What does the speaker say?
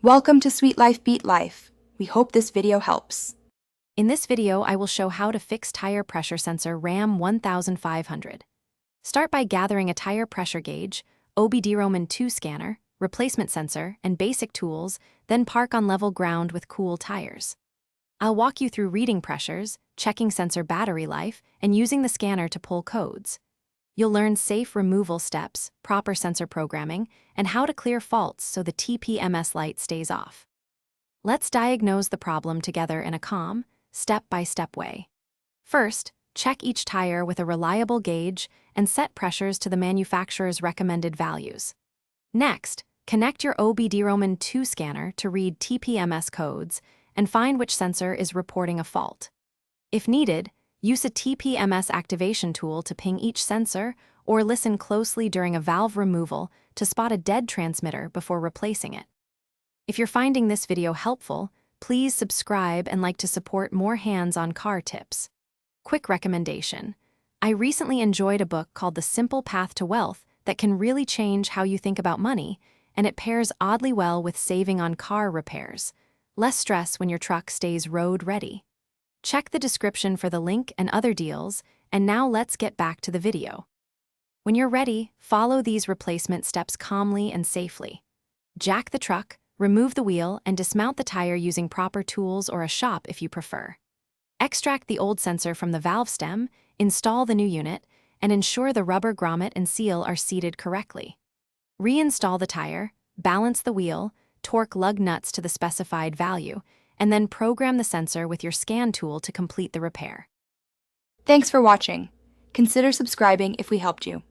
Welcome to Sweet Life Beat Life. We hope this video helps. In this video, I will show how to fix tire pressure sensor RAM 1500. Start by gathering a tire pressure gauge, OBD-ROMAN 2 scanner, replacement sensor, and basic tools, then park on level ground with cool tires. I'll walk you through reading pressures, checking sensor battery life, and using the scanner to pull codes. You'll learn safe removal steps, proper sensor programming, and how to clear faults so the TPMS light stays off. Let's diagnose the problem together in a calm, step-by-step way. First, check each tire with a reliable gauge and set pressures to the manufacturer's recommended values. Next, connect your OBD-ROMAN 2 scanner to read TPMS codes and find which sensor is reporting a fault. If needed, use a TPMS activation tool to ping each sensor or listen closely during a valve removal to spot a dead transmitter before replacing it. If you're finding this video helpful, please subscribe and like to support more hands-on car tips. Quick recommendation. I recently enjoyed a book called The Simple Path to Wealth that can really change how you think about money, and it pairs oddly well with saving on car repairs. Less stress when your truck stays road ready. Check the description for the link and other deals, and now let's get back to the video. When you're ready, follow these replacement steps calmly and safely. Jack the truck, remove the wheel, and dismount the tire using proper tools or a shop if you prefer. Extract the old sensor from the valve stem, install the new unit, and ensure the rubber grommet and seal are seated correctly. Reinstall the tire, balance the wheel, torque lug nuts to the specified value, and then program the sensor with your scan tool to complete the repair. Thanks for watching. Consider subscribing if we helped you.